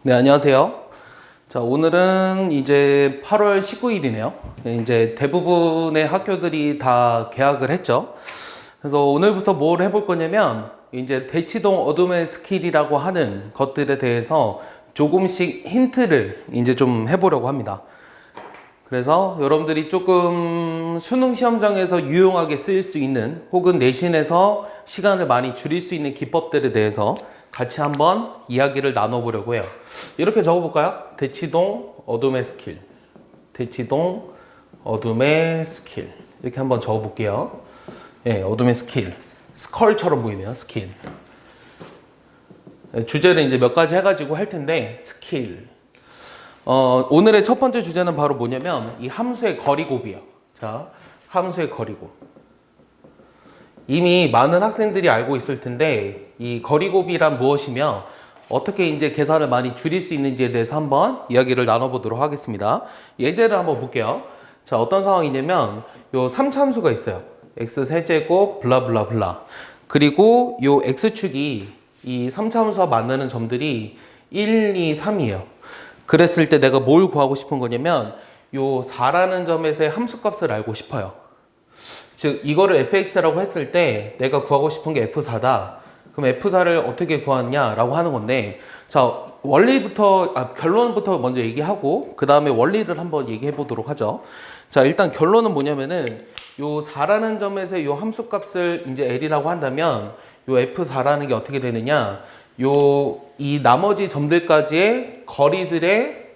네, 안녕하세요. 자, 오늘은 이제 8월 19일이네요. 이제 대부분의 학교들이 다 개학을 했죠. 그래서 오늘부터 뭘 해볼 거냐면, 이제 대치동 어둠의 스킬이라고 하는 것들에 대해서 조금씩 힌트를 이제 좀 해보려고 합니다. 그래서 여러분들이 조금 수능 시험장에서 유용하게 쓰일 수 있는 혹은 내신에서 시간을 많이 줄일 수 있는 기법들에 대해서 같이 한번 이야기를 나눠보려고 해요. 이렇게 적어볼까요? 대치동 어둠의 스킬. 대치동 어둠의 스킬. 이렇게 한번 적어볼게요. 네, 어둠의 스킬. 스컬처럼 보이네요. 스킬. 주제를 이제 몇 가지 해가지고 할 텐데 스킬. 오늘의 첫 번째 주제는 바로 뭐냐면 이 함수의 거리곱이에요. 자, 함수의 거리곱. 이미 많은 학생들이 알고 있을 텐데 이 거리곱이란 무엇이며 어떻게 이제 계산을 많이 줄일 수 있는지에 대해서 한번 이야기를 나눠보도록 하겠습니다. 예제를 한번 볼게요. 자, 어떤 상황이냐면 요 3차함수가 있어요. x 세제곱 블라블라블라. 그리고 요 x축이 이 3차함수와 만나는 점들이 1, 2, 3이에요. 그랬을 때 내가 뭘 구하고 싶은 거냐면 요 4라는 점에서의 함수값을 알고 싶어요. 즉 이거를 fx라고 했을 때 내가 구하고 싶은 게 f4다. 그럼 f4를 어떻게 구하느냐라고 하는 건데, 자, 결론부터 먼저 얘기하고 그 다음에 원리를 한번 얘기해 보도록 하죠. 자, 일단 결론은 뭐냐면은 요 4라는 점에서 요 함수값을 이제 l이라고 한다면 요 f4라는 게 어떻게 되느냐? 이 나머지 점들까지의 거리들의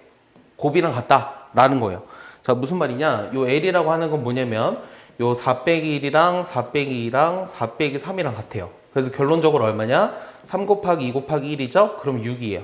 곱이랑 같다라는 거예요. 자, 무슨 말이냐? 요 L이라고 하는 건 뭐냐면 요 4 빼기 1이랑 4 빼기 2랑 4 빼기 3이랑 같아요. 그래서 결론적으로 얼마냐? 3 곱하기 2 곱하기 1이죠? 그럼 6이에요.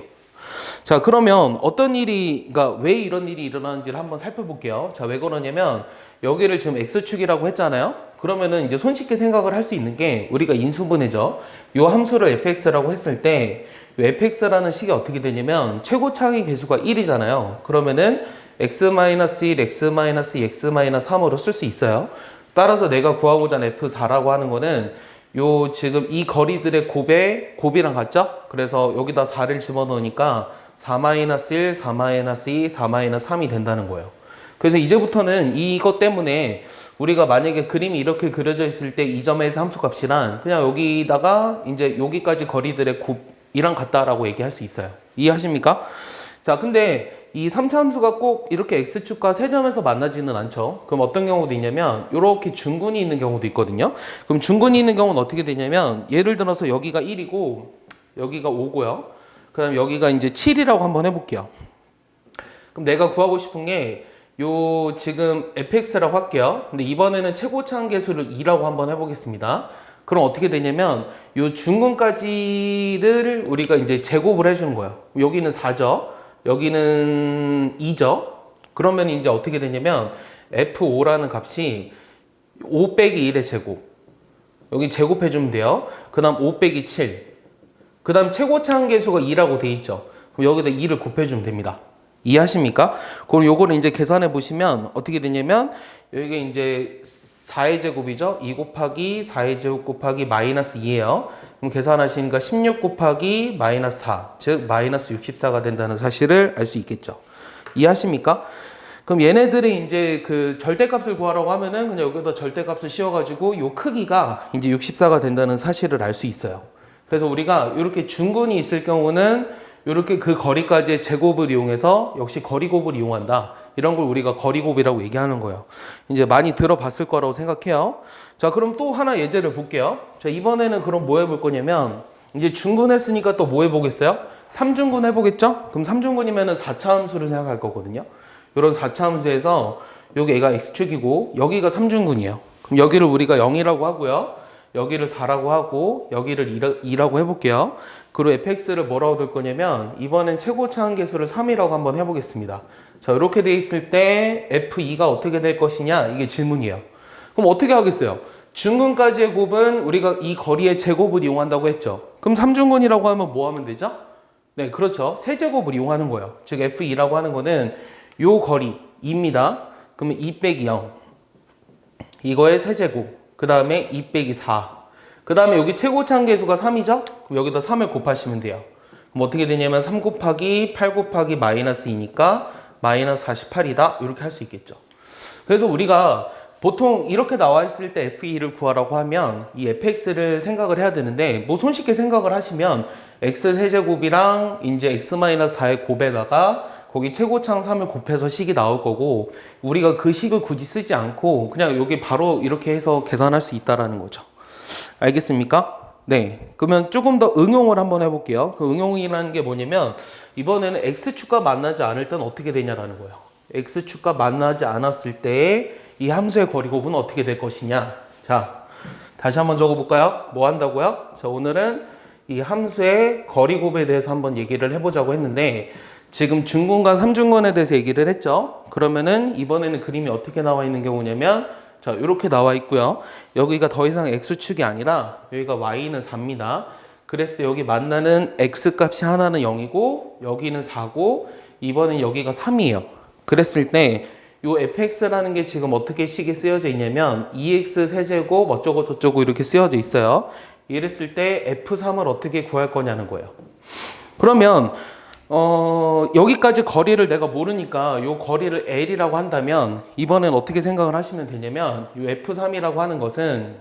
자, 그러면 그러니까 왜 이런 일이 일어나는지를 한번 살펴볼게요. 자, 왜 그러냐면 여기를 지금 X축이라고 했잖아요. 그러면은 이제 손쉽게 생각을 할 수 있는 게 우리가 인수분해죠. 요 함수를 fx라고 했을 때 요 fx라는 식이 어떻게 되냐면 최고차항의 개수가 1이잖아요. 그러면은 x-1, x-2, x-3으로 쓸 수 있어요. 따라서 내가 구하고자 하는 f4라고 하는 거는 요 지금 이 거리들의 곱이랑 같죠? 그래서 여기다 4를 집어넣으니까 4-1, 4-2, 4-3이 된다는 거예요. 그래서 이제부터는 이것 때문에 우리가 만약에 그림이 이렇게 그려져 있을 때 이 점에서 함수값이란 그냥 여기다가 이제 여기까지 거리들의 곱이랑 같다라고 얘기할 수 있어요. 이해하십니까? 자, 근데 이 3차 함수가 꼭 이렇게 x축과 세점에서 만나지는 않죠. 그럼 어떤 경우도 있냐면 이렇게 중근이 있는 경우도 있거든요. 그럼 중근이 있는 경우는 어떻게 되냐면 예를 들어서 여기가 1이고 여기가 5고요. 그다음 여기가 이제 7이라고 한번 해볼게요. 그럼 내가 구하고 싶은 게 요 지금 fx라고 할게요. 근데 이번에는 최고차항 계수를 2라고 한번 해보겠습니다. 그럼 어떻게 되냐면 요 중근까지를 우리가 이제 제곱을 해주는 거예요. 여기는 4죠. 여기는 2죠. 그러면 이제 어떻게 되냐면 f5라는 값이 5 빼기 1의 제곱. 여기 제곱해주면 돼요. 그 다음 5 빼기 7. 그 다음 최고차항 계수가 2라고 돼 있죠. 그럼 여기다 2를 곱해주면 됩니다. 이해하십니까? 그럼 요거를 이제 계산해 보시면 어떻게 되냐면 여기가 이제 4의 제곱이죠. 2 곱하기 4의 제곱 곱하기 마이너스 2예요. 그럼 계산하시니까 16 곱하기 마이너스 4, 즉 마이너스 64가 된다는 사실을 알 수 있겠죠. 이해하십니까? 그럼 얘네들이 이제 그 절대값을 구하라고 하면은 그냥 여기다 절대값을 씌워가지고 요 크기가 이제 64가 된다는 사실을 알 수 있어요. 그래서 우리가 이렇게 중근이 있을 경우는 이렇게 그 거리까지의 제곱을 이용해서 역시 거리곱을 이용한다. 이런 걸 우리가 거리곱이라고 얘기하는 거예요. 이제 많이 들어봤을 거라고 생각해요. 자, 그럼 또 하나 예제를 볼게요. 자, 이번에는 그럼 뭐 해볼 거냐면 이제 중근했으니까 또 뭐 해보겠어요? 3중근 해보겠죠? 그럼 3중근이면은 4차 함수를 생각할 거거든요. 이런 4차 함수에서 여기 얘가 x축이고 여기가 3중근이에요. 그럼 여기를 우리가 0이라고 하고요. 여기를 4라고 하고 여기를 2라고 해볼게요. 그리고 fx를 뭐라고 둘 거냐면 이번엔 최고차항 계수를 3이라고 한번 해보겠습니다. 자, 이렇게 돼 있을 때 f2가 어떻게 될 것이냐 이게 질문이에요. 그럼 어떻게 하겠어요? 중근까지의 곱은 우리가 이 거리의 제곱을 이용한다고 했죠. 그럼 3중근이라고 하면 뭐 하면 되죠? 네, 그렇죠. 세제곱을 이용하는 거예요. 즉 f2라고 하는 거는 요 거리 2입니다. 그러면 2 빼기 0 이거의 세제곱 그 다음에 2 빼기 4. 그 다음에 여기 최고차항 계수가 3이죠? 그럼 여기다 3을 곱하시면 돼요. 그럼 어떻게 되냐면 3 곱하기 8 곱하기 마이너스 2니까 마이너스 48이다. 이렇게 할 수 있겠죠. 그래서 우리가 보통 이렇게 나와 있을 때 f2를 구하라고 하면 이 fx를 생각을 해야 되는데 뭐 손쉽게 생각을 하시면 x 세제곱이랑 이제 x-4의 곱에다가 거기 최고차항 3을 곱해서 식이 나올 거고 우리가 그 식을 굳이 쓰지 않고 그냥 여기 바로 이렇게 해서 계산할 수 있다라는 거죠. 알겠습니까? 네. 그러면 조금 더 응용을 한번 해볼게요. 그 응용이라는 게 뭐냐면 이번에는 x축과 만나지 않을 때는 어떻게 되냐라는 거예요. x축과 만나지 않았을 때 이 함수의 거리곱은 어떻게 될 것이냐. 자, 다시 한번 적어볼까요? 뭐 한다고요? 자, 오늘은 이 함수의 거리곱에 대해서 한번 얘기를 해보자고 했는데 지금 중근과 삼중근에 대해서 얘기를 했죠. 그러면은 이번에는 그림이 어떻게 나와 있는 경우냐면 자, 이렇게 나와 있고요. 여기가 더 이상 x축이 아니라 여기가 y는 4입니다. 그랬을 때 여기 만나는 x 값이 하나는 0이고 여기는 4고 이번엔 여기가 3이에요. 그랬을 때 요 fx라는 게 지금 어떻게 식이 쓰여져 있냐면 2x 세제곱 어쩌고 저쩌고 이렇게 쓰여져 있어요. 이랬을 때 f3을 어떻게 구할 거냐는 거예요. 그러면 여기까지 거리를 내가 모르니까 요 거리를 L이라고 한다면 이번엔 어떻게 생각을 하시면 되냐면 요 F3이라고 하는 것은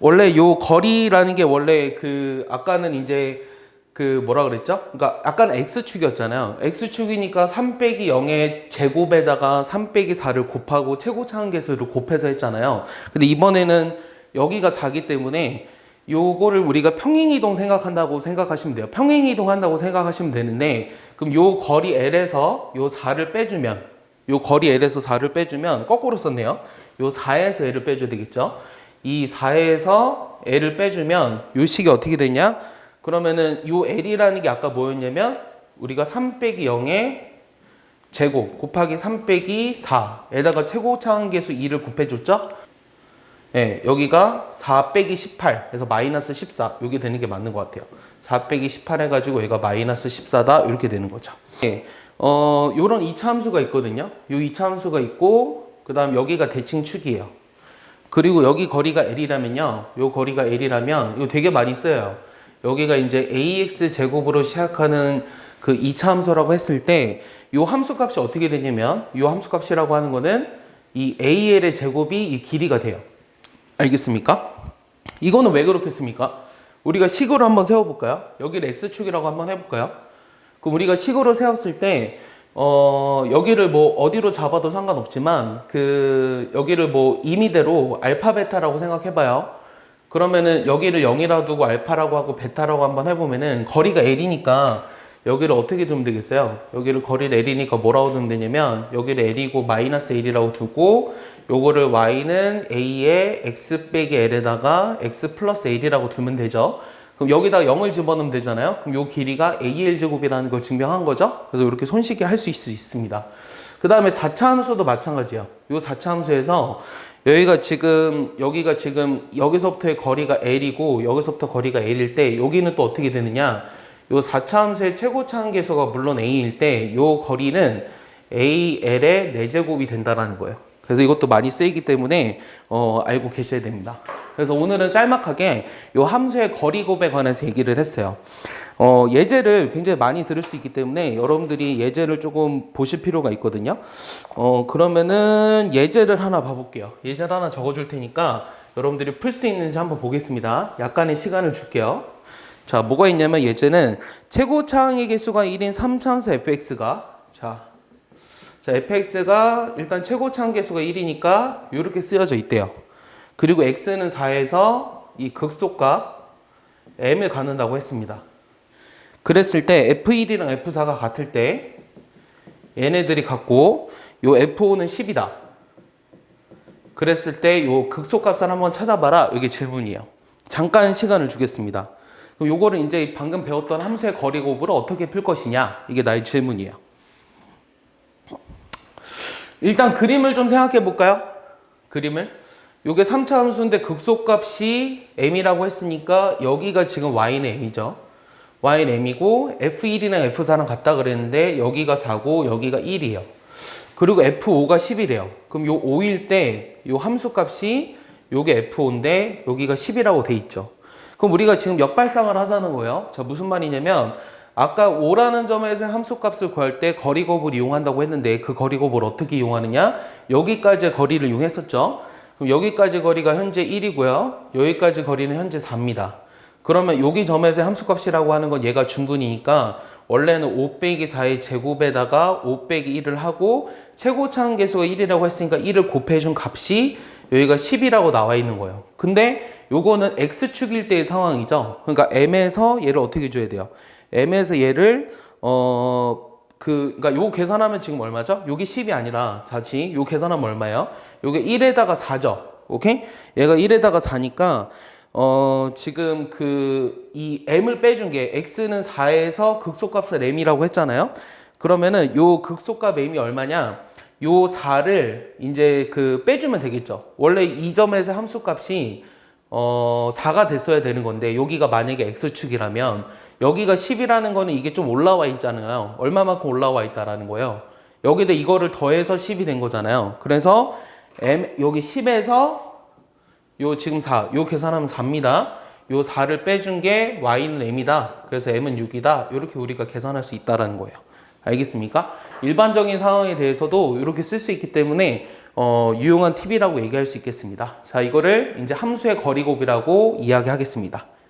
원래 요 거리라는 게 원래 그 아까는 이제 그 뭐라 그랬죠? 그러니까 아까는 X축이었잖아요. X축이니까 3 빼기 0의 제곱에다가 3 빼기 4를 곱하고 최고차항 계수를 곱해서 했잖아요. 근데 이번에는 여기가 4기 때문에 요거를 우리가 평행이동 생각한다고 생각하시면 돼요. 평행이동 한다고 생각하시면 되는데 그럼 요 거리 L에서 요 4를 빼주면 요 거리 L에서 4를 빼주면 거꾸로 썼네요. 요 4에서 L을 빼줘야 되겠죠. 이 4에서 L을 빼주면 요 식이 어떻게 되냐? 그러면은 요 L이라는 게 아까 뭐였냐면 우리가 3 빼기 0의 제곱 곱하기 3 빼기 4에다가 최고차항 계수 2를 곱해줬죠? 네, 여기가 4 빼기 18 그래서 마이너스 14 이게 되는 게 맞는 것 같아요. 4 빼기 18 해가지고 얘가 마이너스 14다 이렇게 되는 거죠. 네, 요런 2차 함수가 있거든요. 요 2차 함수가 있고 그 다음 여기가 대칭축이에요. 그리고 여기 거리가 L이라면요. 요 거리가 L이라면 이거 되게 많이 써요. 여기가 이제 ax 제곱으로 시작하는 그 2차 함수라고 했을 때 요 함수 값이 어떻게 되냐면 요 함수 값이라고 하는 거는 이 al의 제곱이 이 길이가 돼요. 알겠습니까? 이거는 왜 그렇겠습니까? 우리가 식으로 한번 세워볼까요? 여기를 x축이라고 한번 해볼까요? 그럼 우리가 식으로 세웠을 때 여기를 뭐 어디로 잡아도 상관없지만 그 여기를 뭐 임의대로 알파 베타라고 생각해봐요. 그러면은 여기를 0이라고 두고 알파라고 하고 베타라고 한번 해보면은 거리가 L이니까 여기를 어떻게 두면 되겠어요? 여기를 거리를 L이니까 뭐라고 두면 되냐면 여기를 L이고 마이너스 L이라고 두고 요거를 Y는 A의 X 빼기 L에다가 X 플러스 L이라고 두면 되죠. 그럼 여기다가 0을 집어넣으면 되잖아요. 그럼 요 길이가 AL 제곱이라는 걸 증명한 거죠. 그래서 이렇게 손쉽게 할 수 있습니다. 그 다음에 4차 함수도 마찬가지예요. 요 4차 함수에서 여기가 지금 여기서부터의 거리가 L이고 여기서부터 거리가 L일 때 여기는 또 어떻게 되느냐? 요 4차 함수의 최고차항 계수가 물론 A일 때 요 거리는 AL의 4제곱이 된다라는 거예요. 그래서 이것도 많이 쓰이기 때문에 알고 계셔야 됩니다. 그래서 오늘은 짤막하게 요 함수의 거리곱에 관해서 얘기를 했어요. 예제를 굉장히 많이 들을 수 있기 때문에 여러분들이 예제를 조금 보실 필요가 있거든요. 그러면은 예제를 하나 봐볼게요. 예제를 하나 적어줄 테니까 여러분들이 풀 수 있는지 한번 보겠습니다. 약간의 시간을 줄게요. 자, 뭐가 있냐면 예제는 최고차항의 개수가 1인 3차함수 fx가 자, fx가 일단 최고차항 개수가 1이니까 이렇게 쓰여져 있대요. 그리고 x는 4에서 이 극소값 m을 갖는다고 했습니다. 그랬을 때 F1이랑 F4가 같을 때 얘네들이 같고 요 F5는 10이다. 그랬을 때 요 극소값을 한번 찾아봐라. 이게 질문이에요. 잠깐 시간을 주겠습니다. 그럼 요거를 이제 방금 배웠던 함수의 거리곱으로 어떻게 풀 것이냐. 이게 나의 질문이에요. 일단 그림을 좀 생각해 볼까요? 그림을. 요게 3차 함수인데 극소값이 m이라고 했으니까 여기가 지금 y는 m이죠. y는 m이고 f1이랑 f4랑 같다 그랬는데 여기가 4고 여기가 1이에요. 그리고 f5가 10이래요. 그럼 요 5일 때 요 함수값이 요게 f5인데 여기가 10이라고 돼 있죠. 그럼 우리가 지금 역발상을 하자는 거예요. 자, 무슨 말이냐면 아까 5라는 점에서 함수값을 구할 때 거리곱을 이용한다고 했는데 그 거리곱을 어떻게 이용하느냐? 여기까지의 거리를 이용했었죠. 그럼 여기까지 거리가 현재 1이고요. 여기까지 거리는 현재 4입니다. 그러면 여기 점에서의 함수값이라고 하는 건 얘가 중근이니까 원래는 5 빼기 4의 제곱에다가 5 빼기 1을 하고 최고차항 계수가 1이라고 했으니까 1을 곱해준 값이 여기가 10이라고 나와 있는 거예요. 근데 요거는 x축일 때의 상황이죠. 그러니까 m에서 얘를 어떻게 줘야 돼요? m에서 얘를 그러니까 요 계산하면 지금 얼마죠? 요게 10이 아니라 다시 요 계산하면 얼마예요? 요게 1에다가 4죠. 오케이? 얘가 1에다가 4니까 지금 이 m을 빼준 게 x는 4에서 극소값을 m이라고 했잖아요. 그러면은 요 극소값 m이 얼마냐? 요 4를 이제 빼주면 되겠죠. 원래 이 점에서 함수값이 4가 됐어야 되는 건데 여기가 만약에 x축이라면 여기가 10이라는 거는 이게 좀 올라와 있잖아요. 얼마만큼 올라와 있다라는 거예요. 여기다 이거를 더해서 10이 된 거잖아요. 그래서 여기 10에서 요 지금 4, 요 계산하면 4입니다. 요 4를 빼준 게 y는 m이다. 그래서 m은 6이다. 이렇게 우리가 계산할 수 있다라는 거예요. 알겠습니까? 일반적인 상황에 대해서도 이렇게 쓸 수 있기 때문에 유용한 팁이라고 얘기할 수 있겠습니다. 자, 이거를 이제 함수의 거리곱이라고 이야기하겠습니다.